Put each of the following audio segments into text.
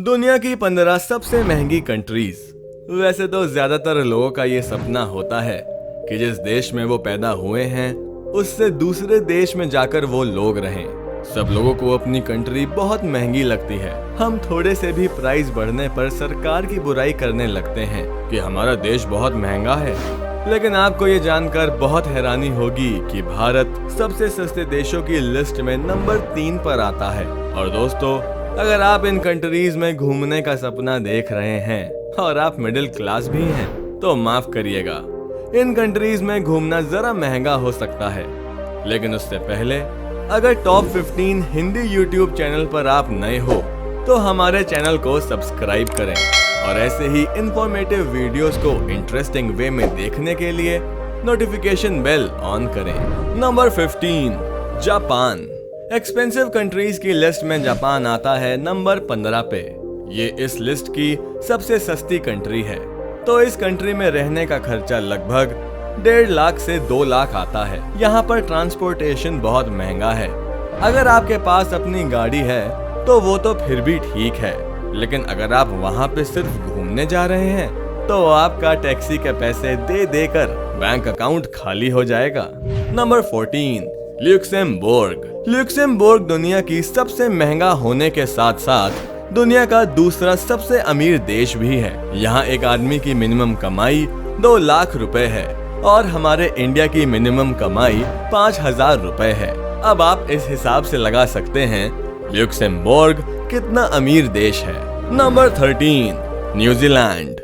दुनिया की 15 सबसे महंगी कंट्रीज। वैसे तो ज्यादातर लोगों का ये सपना होता है कि जिस देश में वो पैदा हुए हैं उससे दूसरे देश में जाकर वो लोग रहें। सब लोगों को अपनी कंट्री बहुत महंगी लगती है। हम थोड़े से भी प्राइस बढ़ने पर सरकार की बुराई करने लगते हैं कि हमारा देश बहुत महंगा है। लेकिन आपको ये जानकर बहुत हैरानी होगी कि भारत सबसे सस्ते देशों की लिस्ट में नंबर 3 पर आता है। और दोस्तों, अगर आप इन कंट्रीज में घूमने का सपना देख रहे हैं और आप मिडिल क्लास भी हैं तो माफ करिएगा, इन कंट्रीज में घूमना जरा महंगा हो सकता है। लेकिन उससे पहले अगर टॉप 15 हिंदी यूट्यूब चैनल पर आप नए हो तो हमारे चैनल को सब्सक्राइब करें और ऐसे ही इंफॉर्मेटिव वीडियोस को इंटरेस्टिंग वे में देखने के लिए नोटिफिकेशन बेल ऑन करें। Number 15, Japan. एक्सपेंसिव कंट्रीज की लिस्ट में जापान आता है नंबर 15 पे। ये इस लिस्ट की सबसे सस्ती कंट्री है। तो इस कंट्री में रहने का खर्चा लगभग 1.5 लाख से 2 लाख आता है। यहाँ पर ट्रांसपोर्टेशन बहुत महंगा है। अगर आपके पास अपनी गाड़ी है तो वो तो फिर भी ठीक है, लेकिन अगर आप वहाँ पे सिर्फ घूमने जा रहे हैं तो आपका टैक्सी के पैसे दे देकर बैंक अकाउंट खाली हो जाएगा। Number 14, Luxembourg. लुक्सेमबर्ग दुनिया की सबसे महंगा होने के साथ साथ दुनिया का दूसरा सबसे अमीर देश भी है। यहाँ एक आदमी की मिनिमम कमाई 2 लाख रुपए है और हमारे इंडिया की मिनिमम कमाई 5,000 रुपए है। अब आप इस हिसाब से लगा सकते हैं लुक्सेमबर्ग कितना अमीर देश है। Number 13, New Zealand.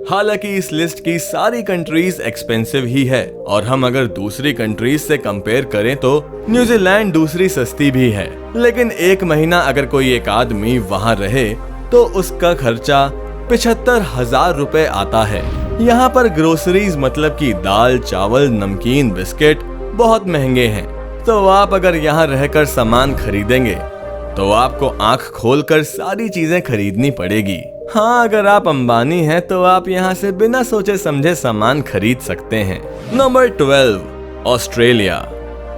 हालांकि इस लिस्ट की सारी कंट्रीज एक्सपेंसिव ही है और हम अगर दूसरी कंट्रीज से कंपेयर करें तो न्यूजीलैंड दूसरी सस्ती भी है। लेकिन एक महीना अगर कोई एक आदमी वहां रहे तो उसका खर्चा 75,000 रुपए आता है। यहाँ पर ग्रोसरीज मतलब कि दाल, चावल, नमकीन, बिस्किट बहुत महंगे हैं। तो आप अगर यहाँ रहकर सामान खरीदेंगे तो आपको आंख खोलकर सारी चीजें खरीदनी पड़ेगी। हाँ, अगर आप अंबानी हैं तो आप यहाँ से बिना सोचे समझे सामान खरीद सकते हैं। Number 12, Australia.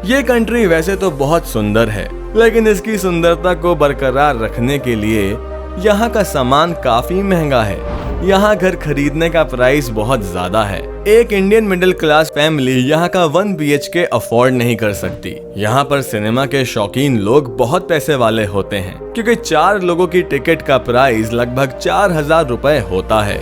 ये कंट्री वैसे तो बहुत सुंदर है, लेकिन इसकी सुंदरता को बरकरार रखने के लिए यहाँ का सामान काफी महंगा है। यहाँ घर खरीदने का प्राइस बहुत ज्यादा है। एक इंडियन मिडिल क्लास फैमिली यहाँ का 1 BHK अफोर्ड नहीं कर सकती। यहाँ पर सिनेमा के शौकीन लोग बहुत पैसे वाले होते हैं, क्योंकि 4 लोगों की टिकट का प्राइस लगभग 4,000 रुपए होता है।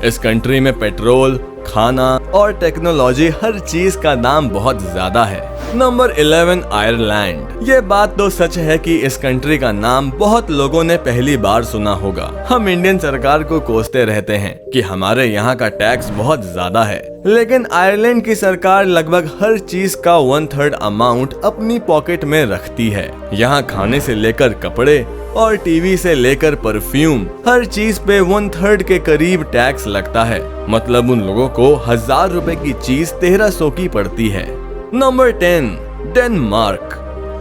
इस कंट्री में पेट्रोल, खाना और टेक्नोलॉजी हर चीज का दाम बहुत ज्यादा है। Number 11, Ireland. ये बात तो सच है कि इस कंट्री का नाम बहुत लोगों ने पहली बार सुना होगा। हम इंडियन सरकार को कोसते रहते हैं कि हमारे यहाँ का टैक्स बहुत ज्यादा है, लेकिन आयरलैंड की सरकार लगभग हर चीज का 1/3 अमाउंट अपनी पॉकेट में रखती है। यहाँ खाने से लेकर कपड़े और टीवी से लेकर परफ्यूम, हर चीज पे 1/3 के करीब टैक्स लगता है। मतलब उन लोगों को 1,000 रुपए की चीज 1300 की पड़ती है। Number 10, Denmark.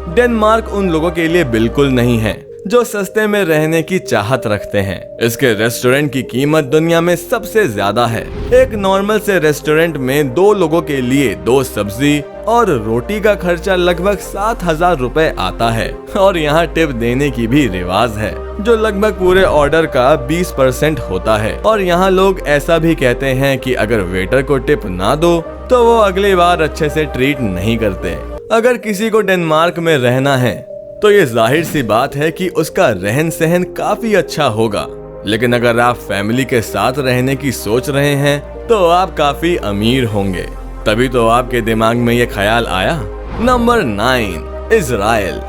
डेनमार्क उन लोगों के लिए बिल्कुल नहीं है जो सस्ते में रहने की चाहत रखते हैं। इसके रेस्टोरेंट की कीमत दुनिया में सबसे ज्यादा है। एक नॉर्मल से रेस्टोरेंट में 2 लोगों के लिए 2 सब्जी और रोटी का खर्चा लगभग 7,000 रुपए आता है। और यहाँ टिप देने की भी रिवाज है, जो लगभग पूरे ऑर्डर का 20% होता है। और यहाँ लोग ऐसा भी कहते हैं कि अगर वेटर को टिप ना दो तो वो अगली बार अच्छे से ट्रीट नहीं करते। अगर किसी को डेनमार्क में रहना है तो ये जाहिर सी बात है कि उसका रहन सहन काफी अच्छा होगा। लेकिन अगर आप फैमिली के साथ रहने की सोच रहे हैं तो आप काफी अमीर होंगे, तभी तो आपके दिमाग में ये ख्याल आया। Number 9, Israel.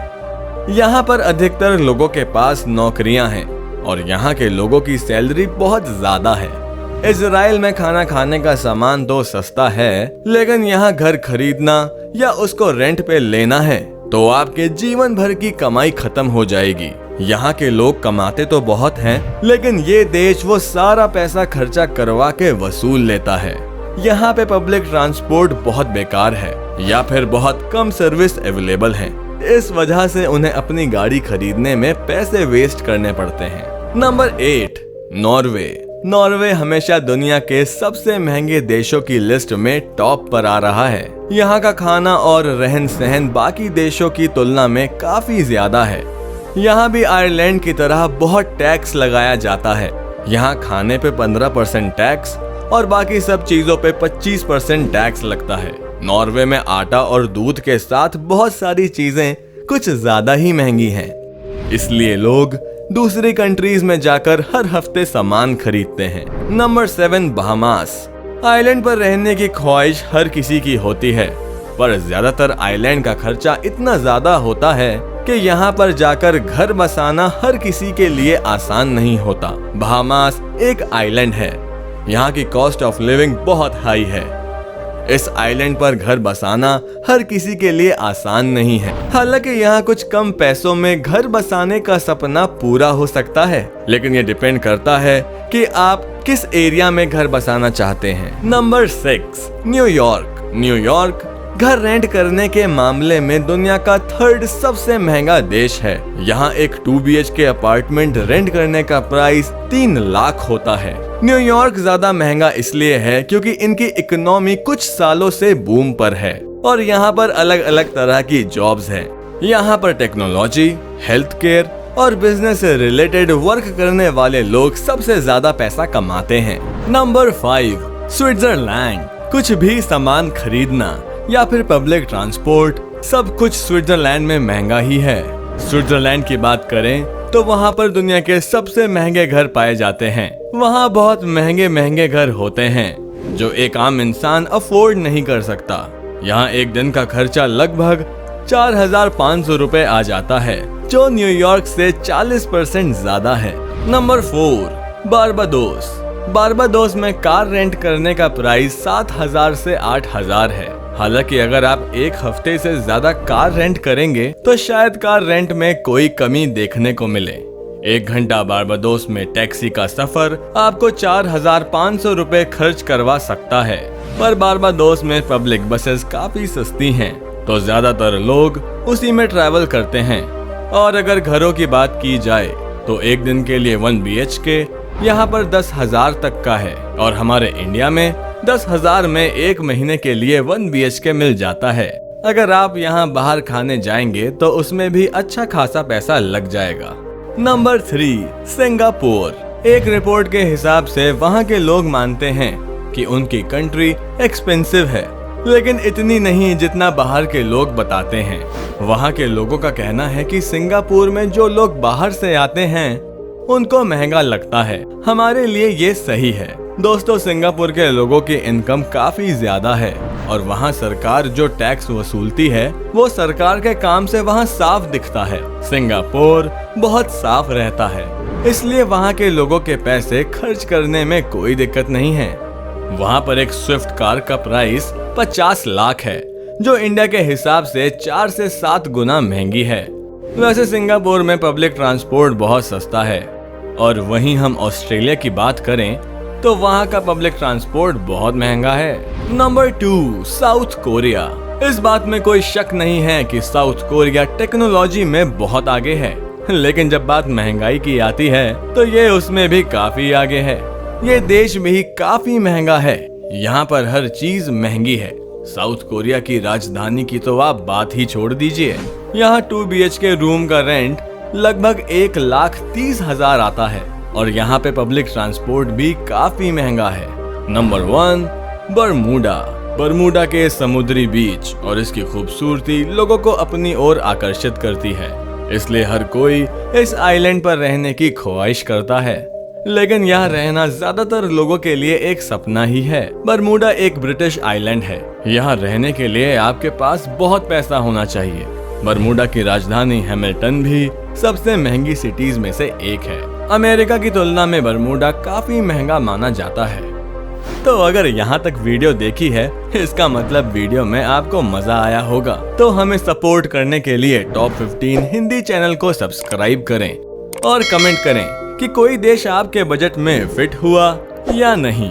यहाँ पर अधिकतर लोगों के पास नौकरियां हैं और यहाँ के लोगों की सैलरी बहुत ज्यादा है। इजराइल में खाना खाने का सामान तो सस्ता है, लेकिन यहाँ घर खरीदना या उसको रेंट पे लेना है तो आपके जीवन भर की कमाई खत्म हो जाएगी। यहाँ के लोग कमाते तो बहुत हैं, लेकिन ये देश वो सारा पैसा खर्चा करवा के वसूल लेता है। यहाँ पे पब्लिक ट्रांसपोर्ट बहुत बेकार है या फिर बहुत कम सर्विस अवेलेबल है। इस वजह से उन्हें अपनी गाड़ी खरीदने में पैसे वेस्ट करने पड़ते हैं। Number 8, Norway. नॉर्वे हमेशा दुनिया के सबसे महंगे देशों की लिस्ट में टॉप पर आ रहा है। यहाँ का खाना और रहन सहन बाकी देशों की तुलना में काफी ज्यादा है। यहाँ भी आयरलैंड की तरह बहुत टैक्स लगाया जाता है। यहाँ खाने पे 15% टैक्स और बाकी सब चीजों पे 25% टैक्स लगता है। नॉर्वे में आटा और दूध के साथ बहुत सारी चीजें कुछ ज्यादा ही महंगी हैं, इसलिए लोग दूसरी कंट्रीज में जाकर हर हफ्ते सामान खरीदते हैं। Number 7, Bahamas. आइलैंड पर रहने की ख्वाहिश हर किसी की होती है, पर ज्यादातर आइलैंड का खर्चा इतना ज्यादा होता है कि यहाँ पर जाकर घर बसाना हर किसी के लिए आसान नहीं होता। बहामास एक आइलैंड है, यहाँ की कॉस्ट ऑफ लिविंग बहुत हाई है। इस आइलैंड पर घर बसाना हर किसी के लिए आसान नहीं है। हालांकि यहाँ कुछ कम पैसों में घर बसाने का सपना पूरा हो सकता है, लेकिन ये डिपेंड करता है कि आप किस एरिया में घर बसाना चाहते हैं। Number 6, New York. न्यूयॉर्क घर रेंट करने के मामले में दुनिया का 3rd सबसे महंगा देश है। यहाँ एक 2 BHK अपार्टमेंट रेंट करने का प्राइस 3 लाख होता है। न्यूयॉर्क ज्यादा महंगा इसलिए है क्योंकि इनकी इकोनॉमी कुछ सालों से बूम पर है और यहाँ पर अलग अलग तरह की जॉब्स हैं। यहाँ पर टेक्नोलॉजी, हेल्थ केयर और बिजनेस से रिलेटेड वर्क करने वाले लोग सबसे ज्यादा पैसा कमाते हैं। Number 5, Switzerland. कुछ भी सामान खरीदना या फिर पब्लिक ट्रांसपोर्ट, सब कुछ स्विट्जरलैंड में महंगा ही है। स्विट्जरलैंड की बात करें तो वहाँ पर दुनिया के सबसे महंगे घर पाए जाते हैं। वहाँ बहुत महंगे महंगे घर होते हैं जो एक आम इंसान अफोर्ड नहीं कर सकता। यहाँ एक दिन का खर्चा लगभग 4,500 रुपए आ जाता है, जो न्यूयॉर्क से 40% ज्यादा है। Number 4, Barbados. बारबाडोस में कार रेंट करने का प्राइस 7,000 से 8,000 है। हालांकि अगर आप एक हफ्ते से ज्यादा कार रेंट करेंगे तो शायद कार रेंट में कोई कमी देखने को मिले। 1 घंटा बारबाडोस में टैक्सी का सफर आपको 4,500 रुपए खर्च करवा सकता है, पर बारबाडोस में पब्लिक बसेस काफी सस्ती हैं, तो ज्यादातर लोग उसी में ट्रैवल करते हैं। और अगर घरों की बात की जाए तो एक दिन के लिए 1 BHK यहाँ पर 10,000 तक का है और हमारे इंडिया में 10,000 में एक महीने के लिए 1 BHK मिल जाता है। अगर आप यहाँ बाहर खाने जाएंगे तो उसमें भी अच्छा खासा पैसा लग जाएगा। Number 3, Singapore. एक रिपोर्ट के हिसाब से वहाँ के लोग मानते हैं कि उनकी कंट्री एक्सपेंसिव है, लेकिन इतनी नहीं जितना बाहर के लोग बताते हैं। वहाँ के लोगों का कहना है कि सिंगापुर में जो लोग बाहर से आते हैं उनको महंगा लगता है। हमारे लिए ये सही है। दोस्तों, सिंगापुर के लोगों की इनकम काफी ज्यादा है और वहाँ सरकार जो टैक्स वसूलती है वो सरकार के काम से वहाँ साफ दिखता है। सिंगापुर बहुत साफ रहता है, इसलिए वहाँ के लोगों के पैसे खर्च करने में कोई दिक्कत नहीं है। वहाँ पर एक स्विफ्ट कार का प्राइस 50 लाख है, जो इंडिया के हिसाब से 4 से 7 गुना महंगी है। वैसे सिंगापुर में पब्लिक ट्रांसपोर्ट बहुत सस्ता है, और वहीं हम ऑस्ट्रेलिया की बात करें तो वहाँ का पब्लिक ट्रांसपोर्ट बहुत महंगा है। Number 2, south Korea. इस बात में कोई शक नहीं है कि साउथ कोरिया टेक्नोलॉजी में बहुत आगे है, लेकिन जब बात महंगाई की आती है तो ये उसमें भी काफी आगे है। ये देश भी काफी महंगा है, यहाँ पर हर चीज महंगी है। साउथ कोरिया की राजधानी की तो आप बात ही छोड़ दीजिए। यहाँ 2 BHK रूम का रेंट लगभग 1,30,000 आता है और यहाँ पे पब्लिक ट्रांसपोर्ट भी काफी महंगा है। Number 1, Bermuda. बरमूडा के समुद्री बीच और इसकी खूबसूरती लोगों को अपनी ओर आकर्षित करती है, इसलिए हर कोई इस आइलैंड पर रहने की ख्वाहिश करता है। लेकिन यहाँ रहना ज्यादातर लोगों के लिए एक सपना ही है। बरमूडा एक ब्रिटिश आइलैंड है। यहाँ रहने के लिए आपके पास बहुत पैसा होना चाहिए। बरमूडा की राजधानी हैमिल्टन भी सबसे महंगी सिटीज में से एक है। अमेरिका की तुलना में बरमूडा काफी महंगा माना जाता है। तो अगर यहाँ तक वीडियो देखी है, इसका मतलब वीडियो में आपको मजा आया होगा। तो हमें सपोर्ट करने के लिए टॉप 15 हिंदी चैनल को सब्सक्राइब करें और कमेंट करें कि कोई देश आपके बजट में फिट हुआ या नहीं।